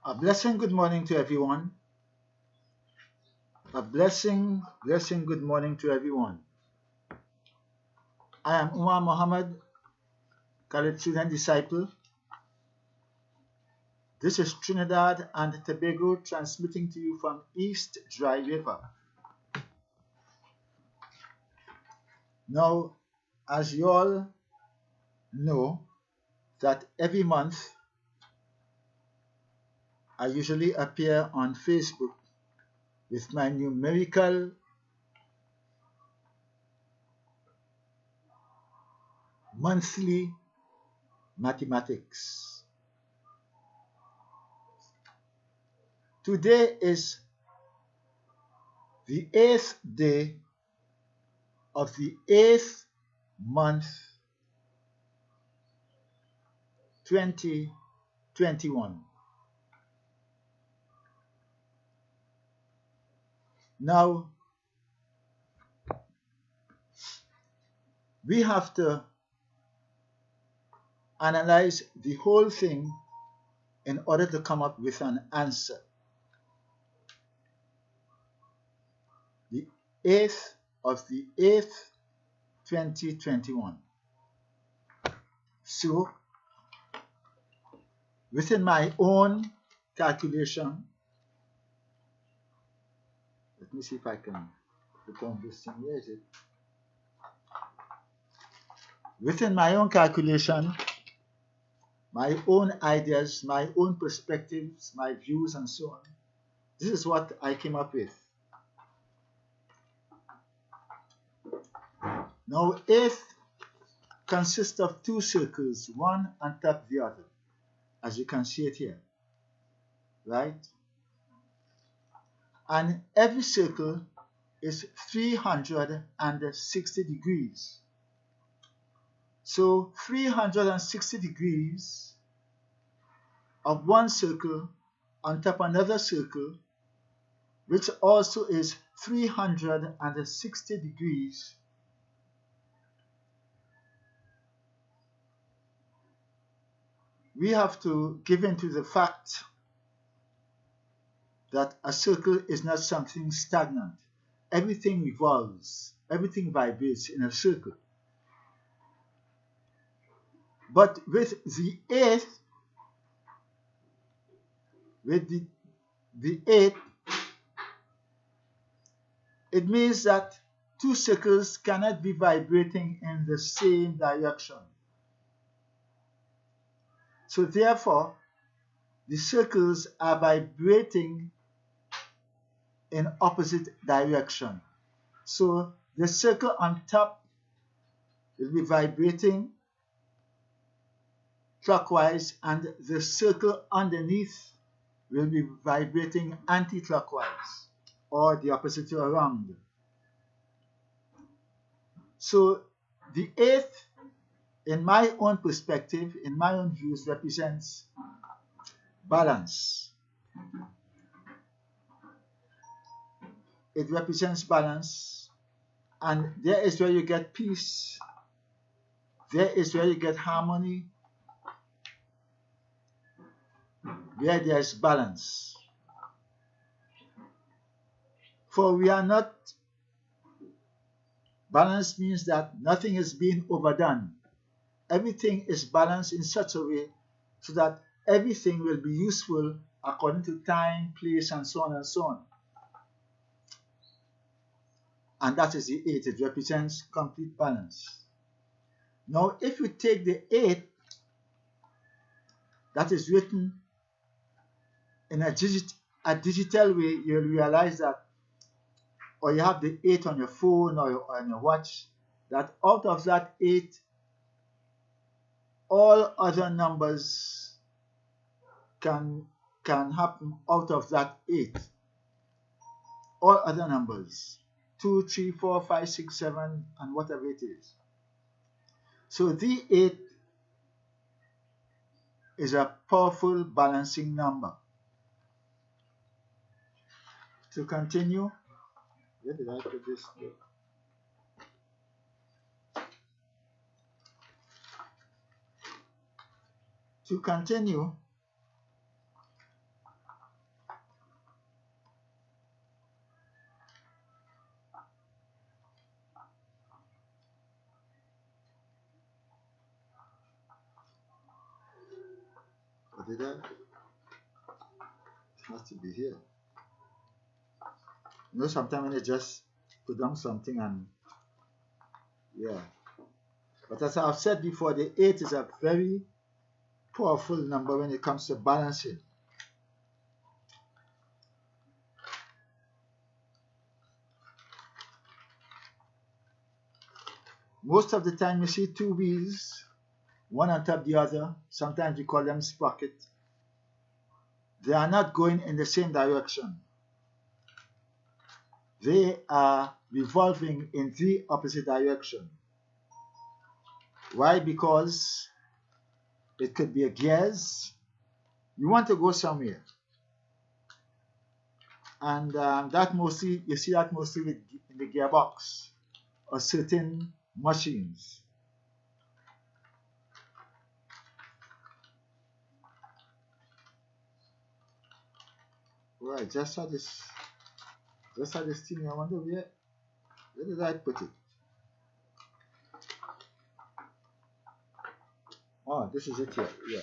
A blessing good morning to everyone. A blessing good morning to everyone. I am Umar Muhammed, college student disciple. This is Trinidad and Tobago transmitting to you from East Dry River. Now, as you all know, that every month I usually appear on Facebook with my numerical monthly mathematics. Today is the 8th day of the 8th month 2021. Now, we have to analyze the whole thing in order to come up with an answer. The 8th of the 8th, 2021. So, within my own calculation, let me see if I can put on this thing. Where is it? Within my own calculation, my own ideas, my own perspectives, my views, and so on, this is what I came up with. Now, 8th consists of two circles, one on top of the other, as you can see it here, right? And every circle is 360 degrees. So 360 degrees of one circle on top of another circle, which also is 360 degrees, we have to give in to the fact that a circle is not something stagnant. Everything revolves, everything vibrates in a circle. But with the 8th, the 8th, it means that two circles cannot be vibrating in the same direction. So therefore, the circles are vibrating in opposite direction. So the circle on top will be vibrating clockwise, and the circle underneath will be vibrating anti-clockwise, or the opposite way around. So the 8th, in my own perspective, in my own views, represents balance. It represents balance, and there is where you get peace. There is where you get harmony, where there is balance. For we are not, balance means that nothing is being overdone. Everything is balanced in such a way so that everything will be useful according to time, place, and so on and so on. And that is the 8th. It represents complete balance. Now, if you take the 8th that is written in a digital way, you'll realize that, or you have the 8 on your phone or on your watch, that out of that 8, all other numbers can happen out of that 8. All other numbers, 2, 3, 4, 5, 6, 7, and whatever it is. So the 8 is a powerful balancing number. To continue, where did I put this? To continue, did I? It has to be here. You know, sometimes when you just put down something and yeah. But as I've said before, the 8 is a very powerful number when it comes to balancing. Most of the time you see two wheels, one on top of the other. Sometimes we call them sprocket. They are not going in the same direction. They are revolving in the opposite direction. Why? Because it could be a gears. You want to go somewhere. And that mostly, you see that mostly in the gearbox or certain machines. Right, just had this thing. I wonder where did I put it? Oh, this is it here. Yeah.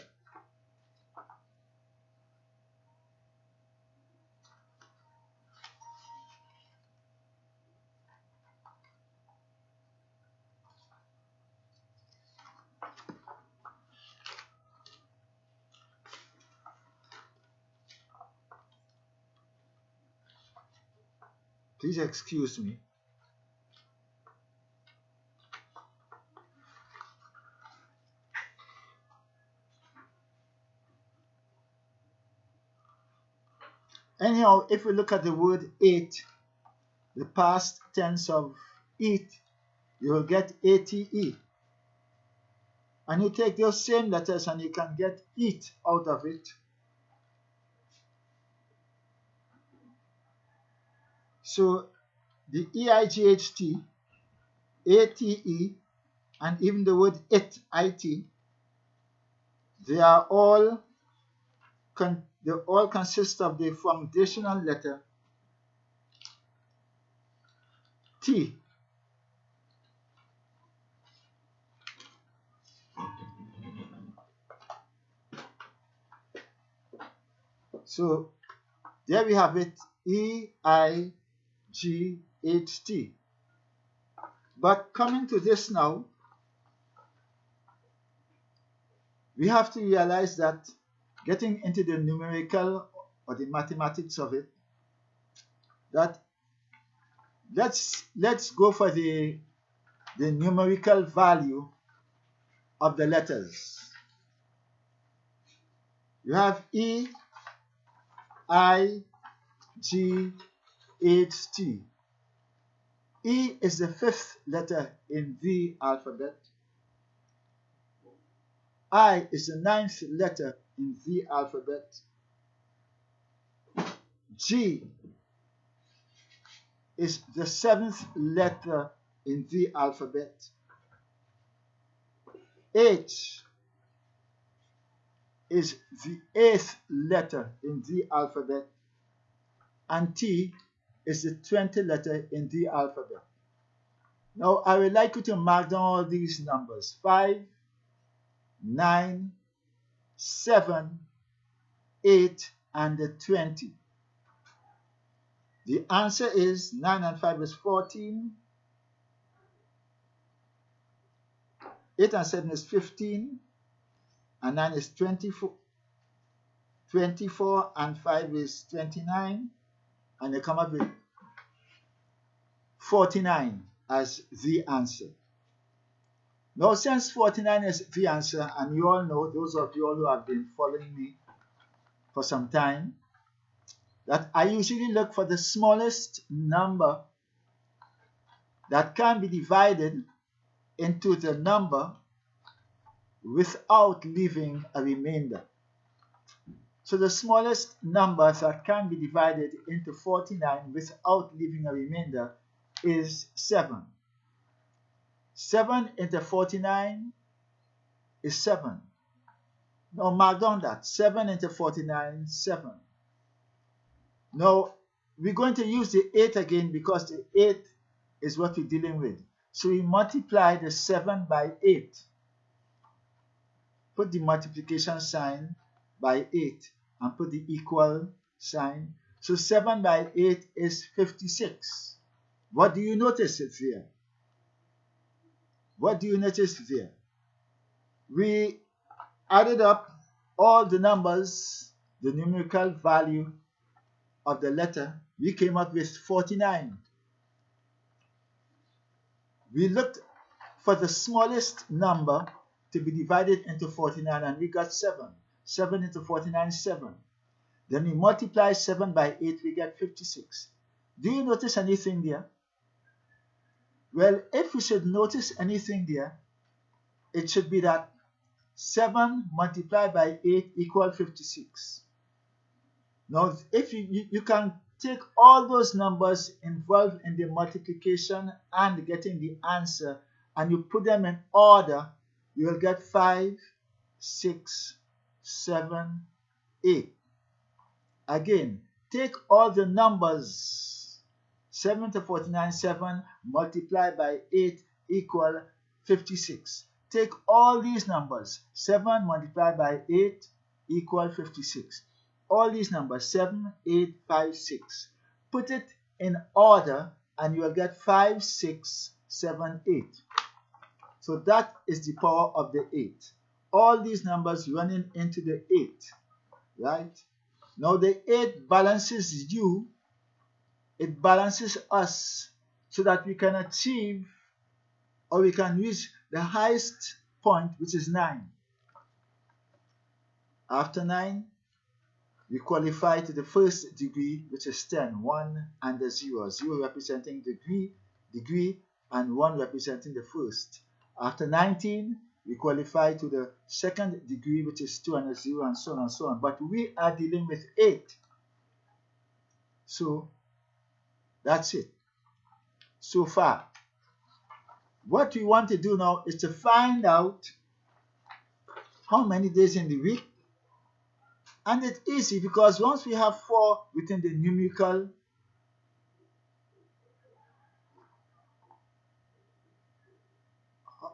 Please excuse me. Anyhow, if we look at the word 8, the past tense of eat, you will get ATE. And you take those same letters and you can get eat out of it. So the EIGHT, ATE, and even the word it, IT, they all consist of the foundational letter T. So there we have it, EIGHT. But coming to this now, we have to realize that getting into the numerical or the mathematics of it, that let's go for the numerical value of the letters. You have E, I, G, H, T. E is the 5th letter in the alphabet. I is the 9th letter in the alphabet. G is the 7th letter in the alphabet. H is the 8th letter in the alphabet. And T is the 20th letter in the alphabet. Now, I would like you to mark down all these numbers: 5, 9, 7, 8, and 20. The answer is 9 and 5 is 14. 8 and 7 is 15. And 9 is 24. 24 and 5 is 29. And they come up with 49 as the answer. Now, since 49 is the answer, and you all know, those of you all who have been following me for some time, that I usually look for the smallest number that can be divided into the number without leaving a remainder. So the smallest number that can be divided into 49 without leaving a remainder is 7. 7 into 49 is 7. Now mark down that. 7 into 49, 7. Now we're going to use the 8 again because the 8 is what we're dealing with. So we multiply the 7 by 8. Put the multiplication sign by 8 and put the equal sign. So 7 by 8 is 56. What do you notice there? What do you notice there? We added up all the numbers, the numerical value of the letter. We came up with 49. We looked for the smallest number to be divided into 49 and we got 7. 7 into 49 is 7. Then we multiply 7 by 8, we get 56. Do you notice anything there? Well, if we should notice anything there, it should be that 7 multiplied by 8 equals 56. Now, if you can take all those numbers involved in the multiplication and getting the answer, and you put them in order, you will get 5, 6, 7, 8. Again, take all the numbers. 7 to 49, 7 multiplied by 8 equal 56. Take all these numbers. 7 multiplied by 8 equal 56. All these numbers, 7, 8, 5, 6. Put it in order and you will get 5, 6, 7, 8. So that is the power of the 8. All these numbers running into the 8, right? Now the 8 balances you, it balances us so that we can achieve or we can reach the highest point, which is 9. After 9, we qualify to the first degree, which is 10, 1 and the 0. 0 representing degree, and 1 representing the first. After 19, we qualify to the second degree, which is 2 and a 0, and so on and so on. But we are dealing with 8. So that's it so far. What we want to do now is to find out how many days in the week. And it's easy because once we have 4 within the numerical,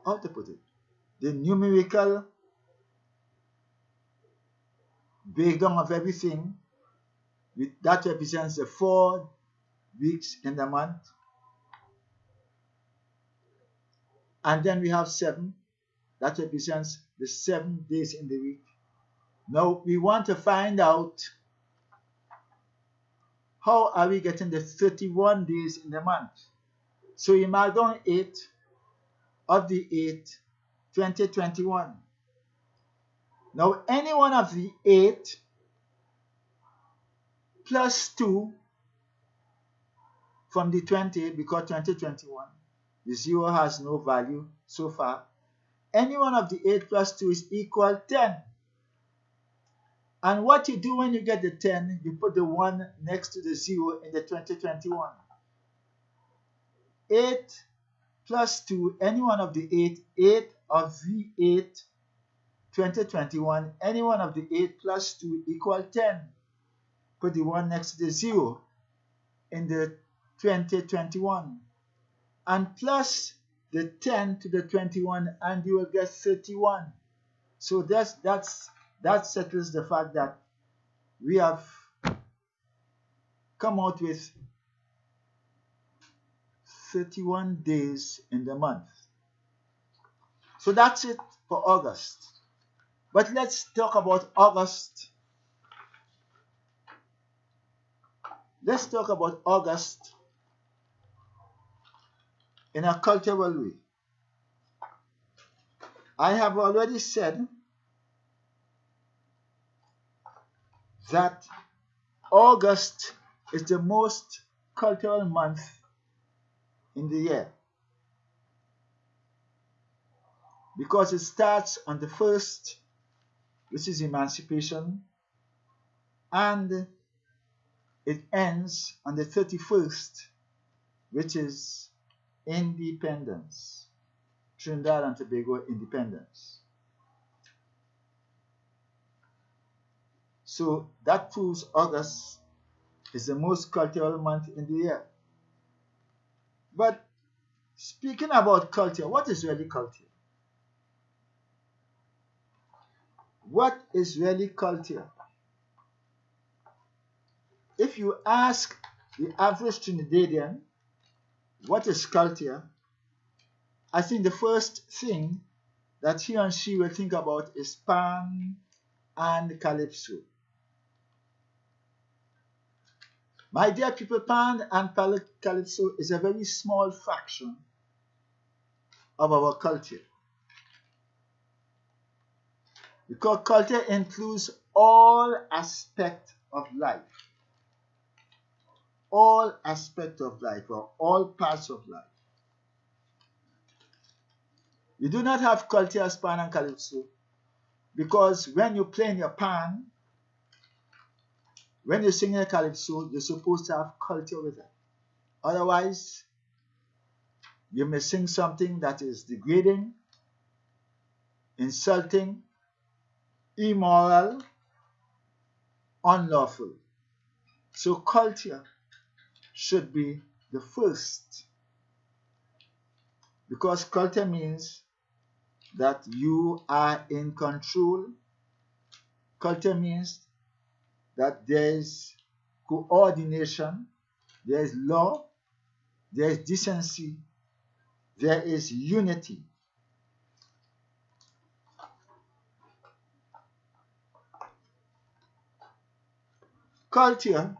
how to put it, the numerical breakdown of everything, that represents the 4 weeks in the month. And then we have 7, that represents the 7 days in the week. Now we want to find out how are we getting the 31 days in the month. So you mark down 8 of the 8, 2021. Now any one of the 8 plus 2 from the 20, because 2021, the 0 has no value so far. Any one of the 8 plus 2 is equal 10. And what you do when you get the 10, you put the 1 next to the 0 in the 2021. 8 plus 2, any one of the 8, 8 of the 8, 2021, any one of the 8 plus 2 equal 10. Put the 1 next to the 0 in the 2021. And plus the 10 to the 21, and you will get 31. So that settles the fact that we have come out with 31 days in the month. So that's it for August. But let's talk about August. Let's talk about August in a cultural way. I have already said that August is the most cultural month in the year because it starts on the 1st, which is emancipation, and it ends on the 31st, which is independence, Trinidad and Tobago independence. So that proves August is the most cultural month in the year. But speaking about culture, what is really culture? What is really culture? If you ask the average Trinidadian what is culture, I think the first thing that he and she will think about is pan and calypso. My dear people, pan and calypso is a very small fraction of our culture. Because culture includes all aspects of life. All aspects of life, or all parts of life. You do not have culture as pan and calypso, because when you play in your pan, when you sing in a calypso, you're supposed to have culture with it. Otherwise, you may sing something that is degrading, insulting, immoral, unlawful. So culture should be the first, because culture means that you are in control. Culture means that there is coordination, there is law, there is decency, there is unity. Culture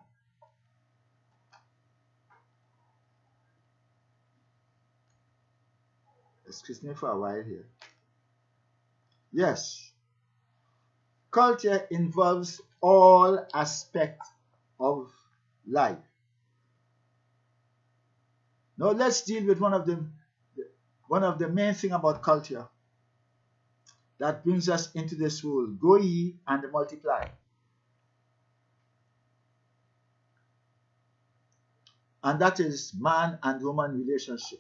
excuse me for a while here. Yes, culture involves all aspects of life. Now let's deal with one of the main thing about culture that brings us into this world. Go ye and multiply. And that is man and woman relationship.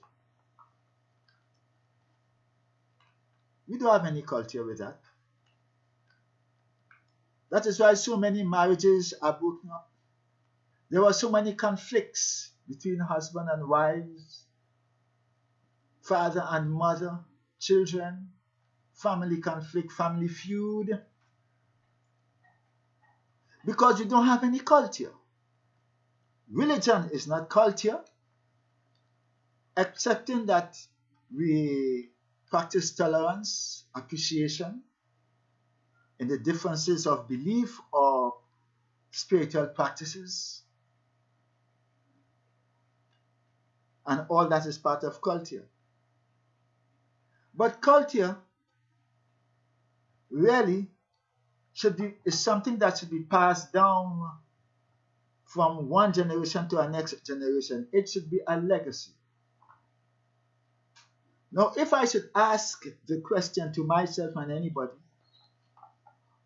We don't have any culture with that. That is why so many marriages are broken up. There were so many conflicts between husband and wives, father and mother, children, family conflict, family feud, because you don't have any culture. Religion is not culture, accepting that we practice tolerance, appreciation in the differences of belief or spiritual practices. And all that is part of culture. But culture really is something that should be passed down from one generation to the next generation. It should be a legacy. Now, if I should ask the question to myself and anybody,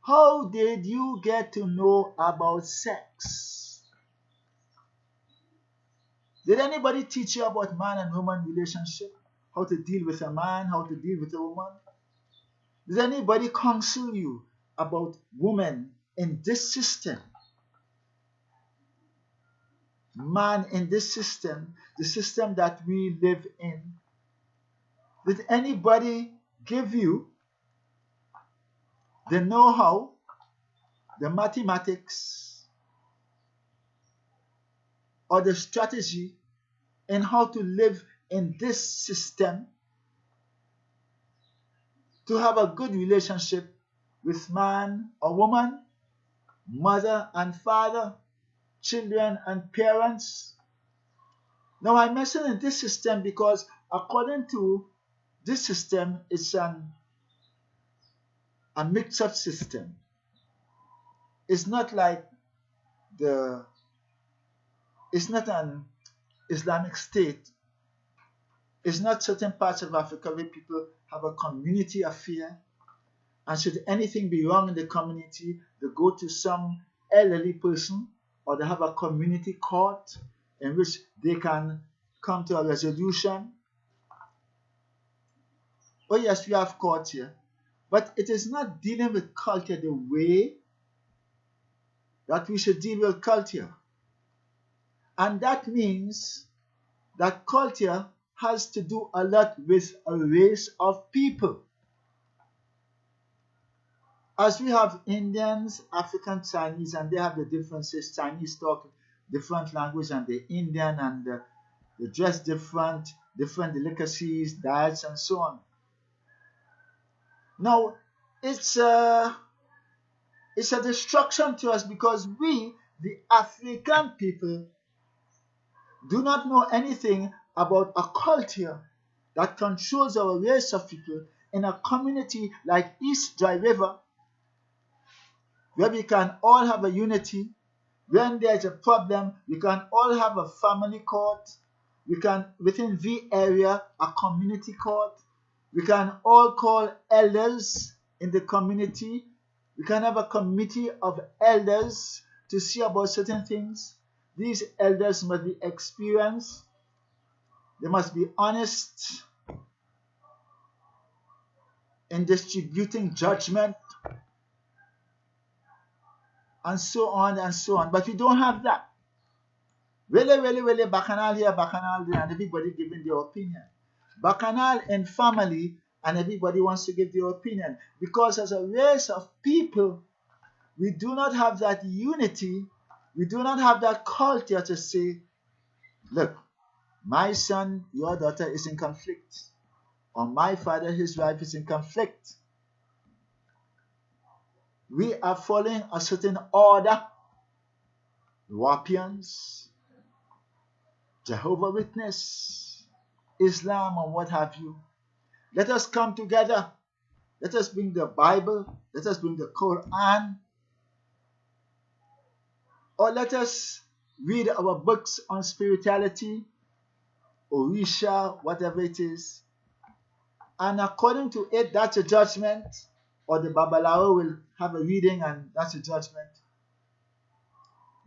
how did you get to know about sex? Did anybody teach you about man and woman relationship? How to deal with a man, how to deal with a woman? Did anybody counsel you about women in this system? Man in this system, the system that we live in. Did anybody give you the know-how, the mathematics, or the strategy in how to live in this system to have a good relationship with man or woman, mother and father, children and parents? Now I mention in this system because according to this system, it's a mixed-up system. It's not like it's not an Islamic state. It's not certain parts of Africa where people have a community affair, and should anything be wrong in the community, they go to some elderly person, or they have a community court in which they can come to a resolution. Oh yes, we have courts here, but it is not dealing with culture the way that we should deal with culture. And that means that culture has to do a lot with a race of people. As we have Indians, African Chinese, and they have the differences. Chinese talk different language and the Indian, and they dress different, different delicacies, diets, and so on. Now, it's a, it's a destruction to us because we, the African people, do not know anything about a culture that controls our race of people in a community like East Dry River, where we can all have a unity. When there's a problem, we can all have a family court. We can, within the area, a community court. We can all call elders in the community. We can have a committee of elders to see about certain things. These elders must be experienced. They must be honest in distributing judgment, and so on and so on. But we don't have that. Really, bacchanal here, bacchanal there, and everybody giving their opinion. Bacchanal in family, and everybody wants to give their opinion. Because as a race of people, we do not have that unity. We do not have that culture to say, look, my son, your daughter is in conflict. Or my father, his wife is in conflict. We are following a certain order. Wapians, Jehovah's Witness, Islam, or what have you. Let us come together. Let us bring the Bible. Let us bring the Quran. Or let us read our books on spirituality, Orisha, whatever it is. And according to it, that's a judgment. Or the Babalawo will have a reading and that's a judgment.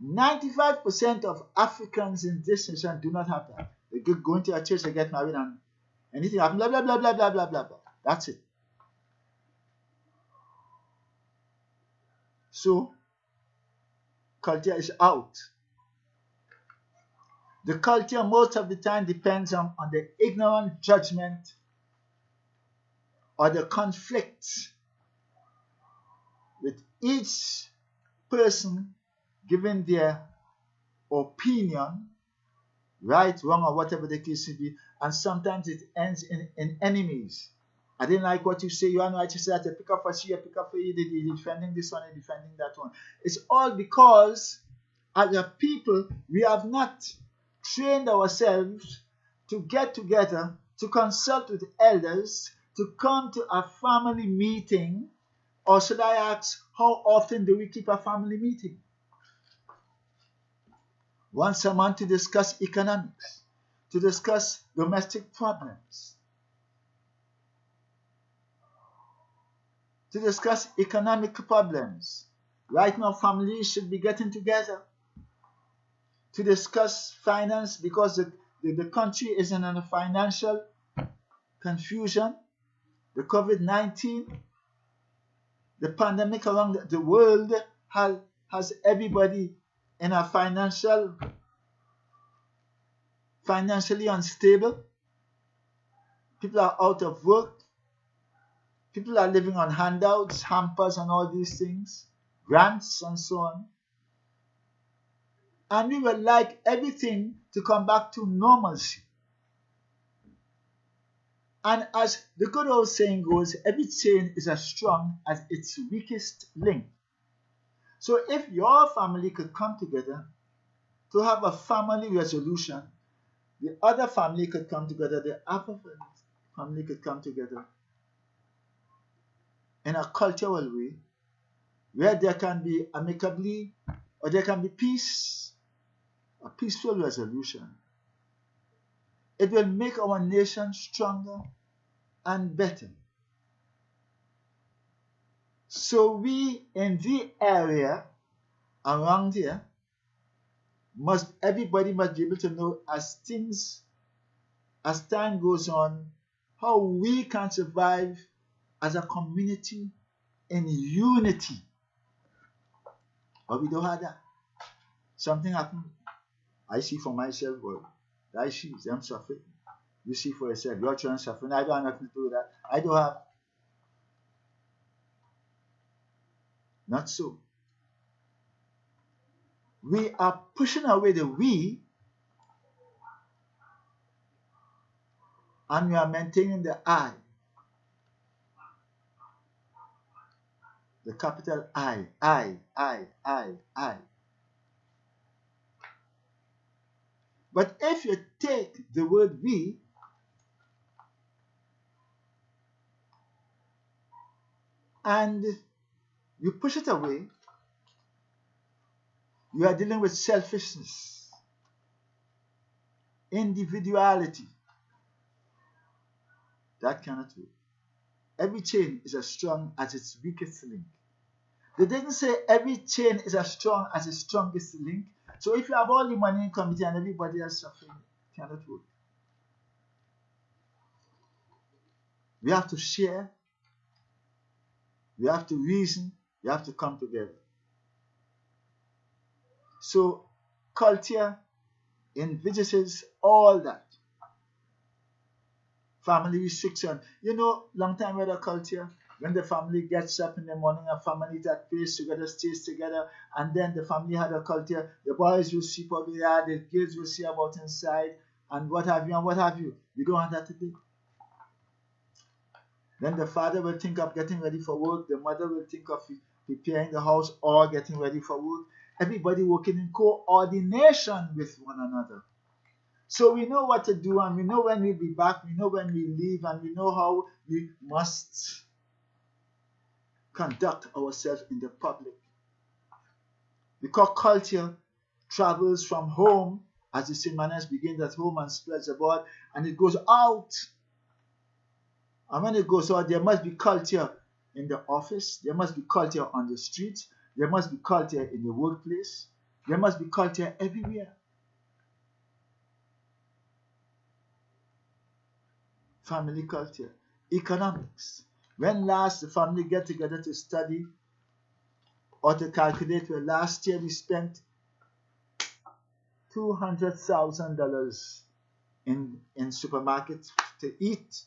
95% of Africans in this nation do not have that. They go into a church, they get married, and anything happens, blah, blah, blah, blah, blah, blah, blah, blah. That's it. So, culture is out. The culture most of the time depends on the ignorant judgment or the conflict with each person giving their opinion, right, wrong, or whatever the case may be, and sometimes it ends in enemies. I didn't like what you say, you are right, you say that, you pick up for you, pick up for you, you're defending this one, you're defending that one. It's all because as a people, we have not trained ourselves to get together, to consult with elders, to come to a family meeting. Or should I ask, how often do we keep a family meeting? Once a month to discuss economics, to discuss domestic problems, to discuss economic problems. Right now, families should be getting together to discuss finance because the country is in a financial confusion. The COVID-19, the pandemic around the world has everybody in a financially unstable. People are out of work. People are living on handouts, hampers, and all these things, grants, and so on. And we would like everything to come back to normalcy. And as the good old saying goes, every chain is as strong as its weakest link. So if your family could come together to have a family resolution, the other family could come together, the other family could come together in a cultural way where there can be amicably, or there can be peace, a peaceful resolution. It will make our nation stronger and better. So we in the area around here everybody must be able to know as time goes on, how we can survive as a community in unity. But we don't have that. Something happened. I see for myself, well, I see them suffering. You see for yourself, your children suffering. I don't have nothing to do with that. I don't have. Not so. We are pushing away the we, and we are maintaining the I, the capital I. But if you take the word we and you push it away, you are dealing with selfishness, individuality. That cannot work. Every chain is as strong as its weakest link. They didn't say every chain is as strong as its strongest link. So if you have all the money in committee and everybody else suffering, it cannot work. We have to share, we have to reason, we have to come together. So culture envisages all that. Family restriction. You know, long time with a culture, when the family gets up in the morning, a family that plays together, stays together, and then the family had a culture, the boys will sleep out the yard, the kids will see about inside, and what have you, and what have you. We don't have that today. Then the father will think of getting ready for work, the mother will think of preparing the house or getting ready for work. Everybody working in coordination with one another. So we know what to do, and we know when we'll be back, we know when we leave, and we know how we must conduct ourselves in the public. Because culture travels from home, as the same manners begins at home and spreads abroad, and it goes out. And when it goes out, there must be culture in the office, there must be culture on the streets, there must be culture in the workplace, there must be culture everywhere. Family culture, economics. When last the family get together to study or to calculate, well, last year we spent $200,000 in supermarkets to eat.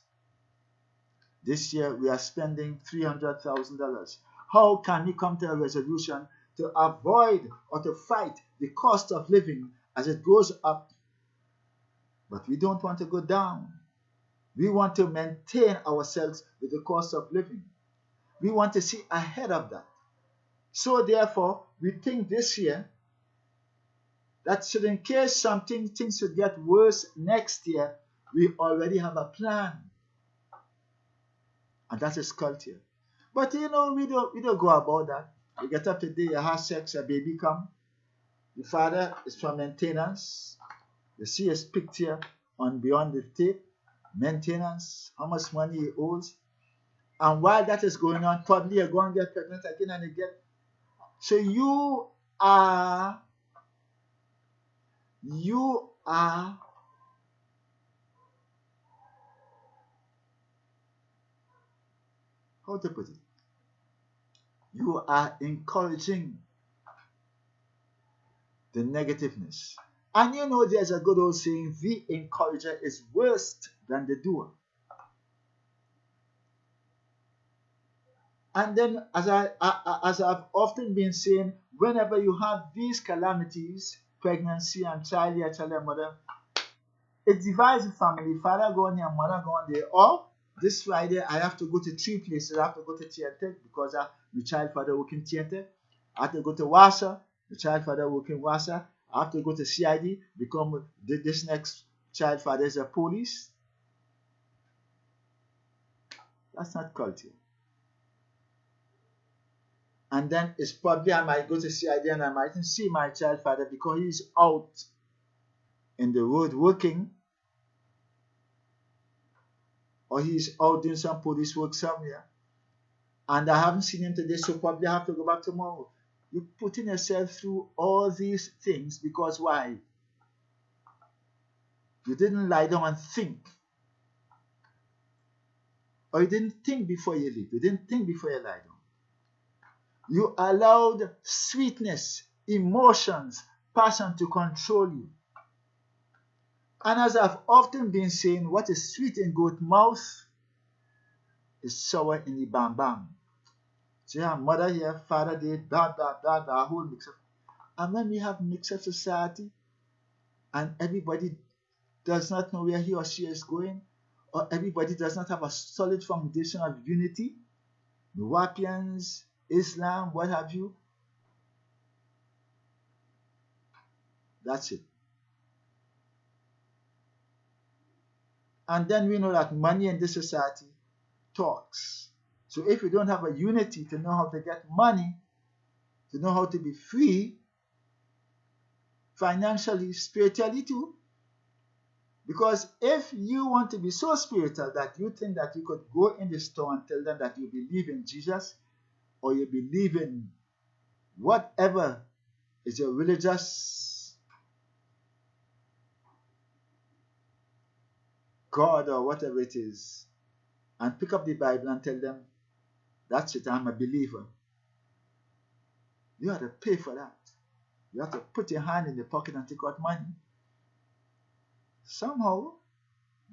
This year we are spending $300,000. How can we come to a resolution to avoid or to fight the cost of living as it goes up? But we don't want to go down. We want to maintain ourselves with the cost of living. We want to see ahead of that. So therefore, we think this year that should in case things should get worse next year, we already have a plan. And that is culture. But you know, we don't go about that. You get up today, you have sex, a baby come. The father is for maintenance. You see his picture on beyond the tape. Maintenance, how much money he owes. And while that is going on, probably you're going to get pregnant again and again. So you are how to put it? You are encouraging the negativeness. And you know, there's a good old saying, the encourager is worse than the doer. And then, as I've often been saying, whenever you have these calamities, pregnancy and child and mother, it divides the family. Father going here, mother going there. Or this Friday, I have to go to 3 places. I have to go to theater because my child father working theater. I have to go to Wassa, the child father working Wassa. I have to go to CID because this next child father is a police. That's not culture. And then it's probably I might go to CID and I mightn't see my child father because he's out in the road working, or he's out doing some police work somewhere. And I haven't seen him today, so probably I have to go back tomorrow. You're putting yourself through all these things because why? You didn't lie down and think. Or you didn't think before you leave. You didn't think before you lie down. You allowed sweetness, emotions, passion to control you. And as I've often been saying, what is sweet in goat mouth is sour in the bam bam. So you have mother here, father there, blah, blah, blah, blah, whole mix up. And when we have mixed up society and everybody does not know where he or she is going, or everybody does not have a solid foundation of unity, Nuwapians, Islam, what have you, that's it. And then we know that money in this society talks. So if you don't have a unity to know how to get money, to know how to be free, financially, spiritually too, because if you want to be so spiritual that you think that you could go in the store and tell them that you believe in Jesus, or you believe in whatever is your religious God or whatever it is, and pick up the Bible and tell them, that's it, I'm a believer. You have to pay for that. You have to put your hand in the pocket and take out money. Somehow,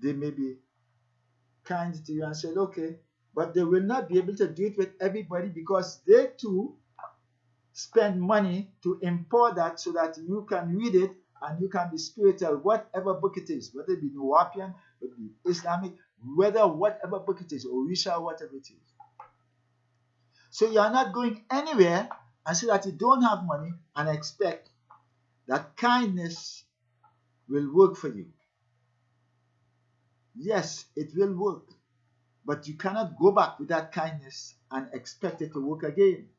they may be kind to you and say, okay, but they will not be able to do it with everybody because they too spend money to import that so that you can read it and you can be spiritual, whatever book it is, whether it be Nuwapian, whether it be Islamic, whether whatever book it is, Orisha, whatever it is. So you are not going anywhere and say that you don't have money and expect that kindness will work for you. Yes, it will work, but you cannot go back with that kindness and expect it to work again.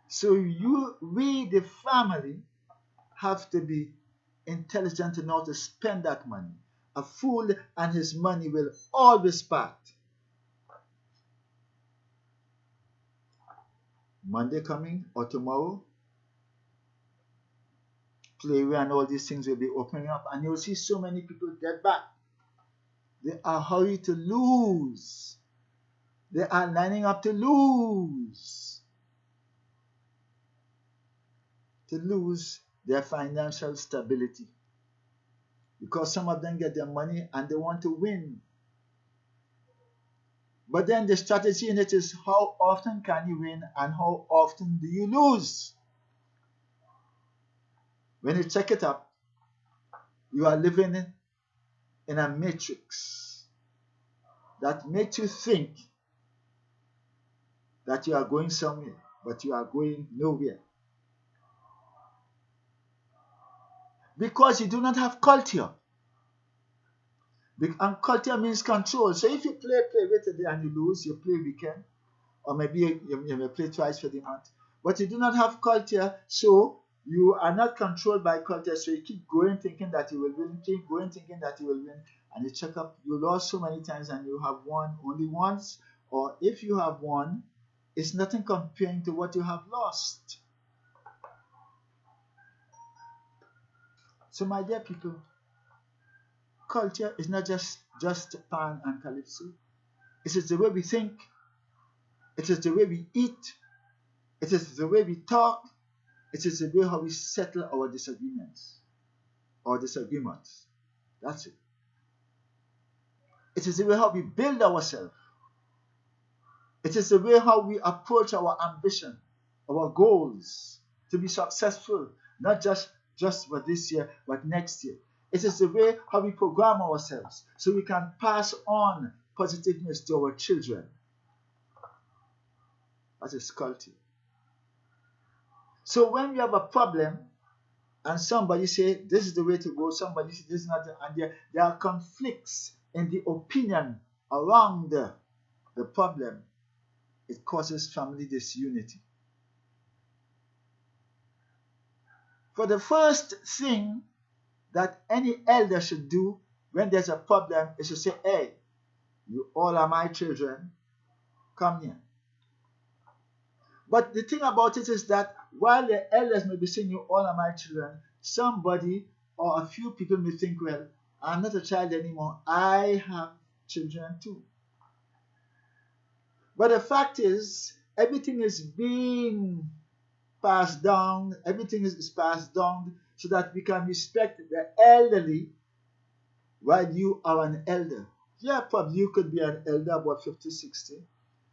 So we, the family, have to be intelligent to know how to spend that money. A fool and his money will always part. Monday coming or tomorrow, Playway and all these things will be opening up, and you'll see so many people get back. They are hurried to lose. They are lining up to lose. To lose their financial stability. Because some of them get their money and they want to win. But then the strategy in it is how often can you win and how often do you lose? When you check it up, you are living in a matrix that makes you think that you are going somewhere, but you are going nowhere. Because you do not have culture. And culture means control. So if you play today and you lose, you play weekend, or maybe you may play twice for the month. But you do not have culture, so you are not controlled by culture. So you keep going thinking that you will win, keep going thinking that you will win, and you check up, you lost so many times and you have won only once, or if you have won, it's nothing comparing to what you have lost. So my dear people, culture is not just pan and calypso. It is the way we think. It is the way we eat. It is the way we talk. It is the way how we settle our disagreements. That's it. It is the way how we build ourselves. It is the way how we approach our ambition, our goals to be successful, not just for this year, but next year. It is the way how we program ourselves so we can pass on positiveness to our children. That is culture. So when we have a problem and somebody say this is the way to go, somebody say this is not, and there are conflicts in the opinion around the problem, it causes family disunity. For the first thing that any elder should do when there's a problem is to say, hey, you all are my children, come here. But the thing about it is that while the elders may be saying you all are my children, somebody or a few people may think, well, I'm not a child anymore, I have children too. But the fact is, everything is being passed down, everything is passed down so that we can respect the elderly while you are an elder. Yeah, probably you could be an elder about 50, 60,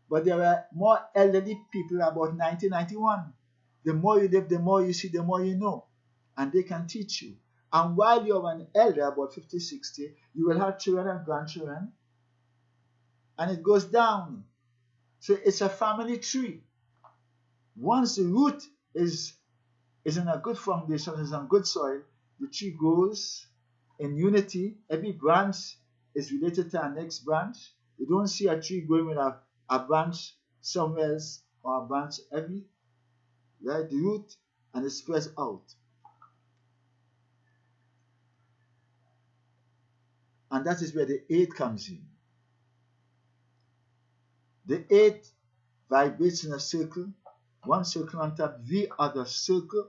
but there were more elderly people about 90, 91. The more you live, the more you see, the more you know. And they can teach you. And while you're an elder about 50, 60, you will have children and grandchildren, and it goes down. So it's a family tree. Once the root is in a good foundation, is on good soil, the tree grows in unity. Every branch is related to our next branch. You don't see a tree growing with a branch somewhere else or a branch every, right? The root, and it spreads out. And that is where the 8 comes in. The 8 vibrates in a circle, one circle on top, the other circle.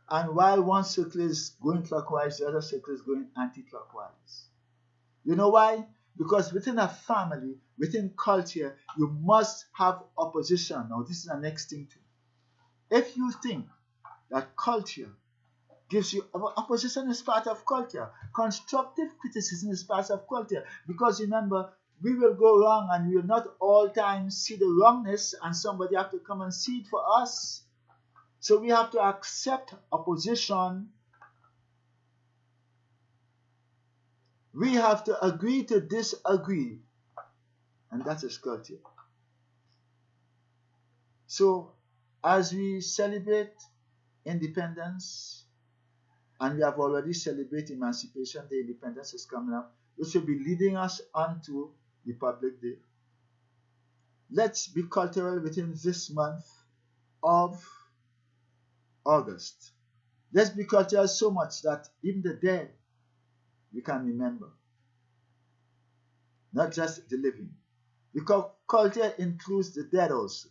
And while one circle is going clockwise, the other circle is going anti-clockwise. You know why? Because within a family, within culture, you must have opposition. Now, this is the next thing too. If you think that culture gives you opposition, is part of culture. Constructive criticism is part of culture. Because remember, we will go wrong and we will not all times see the wrongness, and somebody have to come and see it for us. So we have to accept opposition. We have to agree to disagree. And that is culture. So as we celebrate independence, and we have already celebrated Emancipation Day, independence is coming up, which will be leading us on to Republic Day. Let's be cultural within this month of August. Let's be cultural so much that even the dead we can remember, not just the living. Because culture includes the dead also.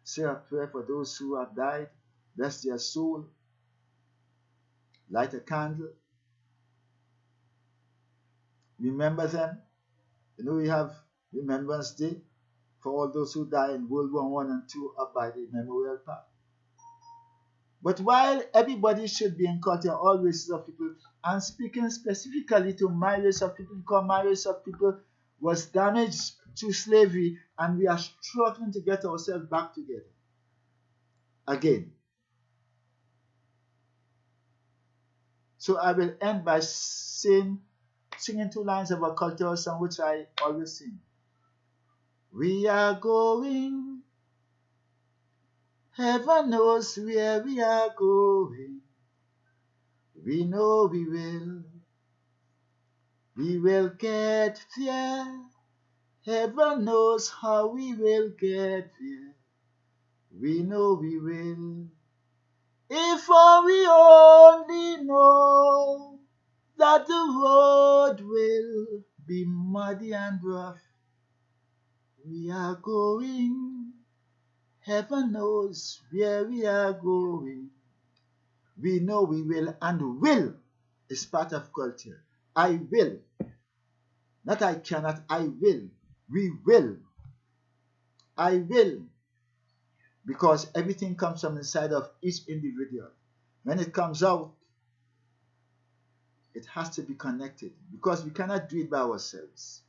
Say a prayer for those who have died, bless their soul, light a candle, remember them. You know, we have Remembrance Day for all those who died in World War I and II up by the Memorial Park. But while everybody should be in culture, all races of people, and speaking specifically to my race of people, because my race of people was damaged through slavery, and we are struggling to get ourselves back together again. So I will end by singing 2 lines of a cultural song which I always sing. We are going, heaven knows where we are going. We know we will get there. Heaven knows how we will get there. We know we will. If we only know that the road will be muddy and rough. We are going, heaven knows where we are going. We know we will, and will is part of culture. I will. Not I cannot, I will. We will. I will. Because everything comes from inside of each individual. When it comes out, it has to be connected. Because we cannot do it by ourselves.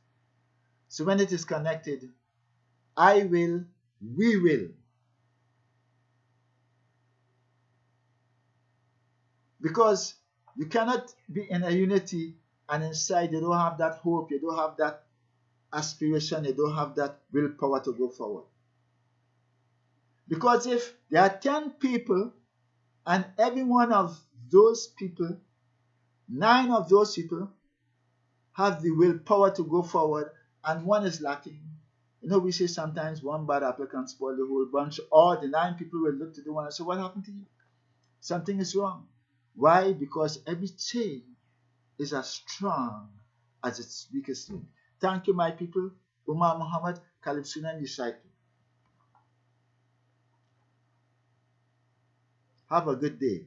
So when it is connected, I will, we will. Because you cannot be in a unity and inside you don't have that hope, you don't have that aspiration, you don't have that willpower to go forward. Because if there are 10 people and every one of those people, 9 of those people have the willpower to go forward and one is lacking. You know, we say sometimes one bad apple can spoil the whole bunch, or the 9 people will look to the one and say, what happened to you? Something is wrong. Why? Because every chain is as strong as its weakest link. Thank you, my people. Umar, Muhammed, Kalibsuna, Yishaitu. Have a good day.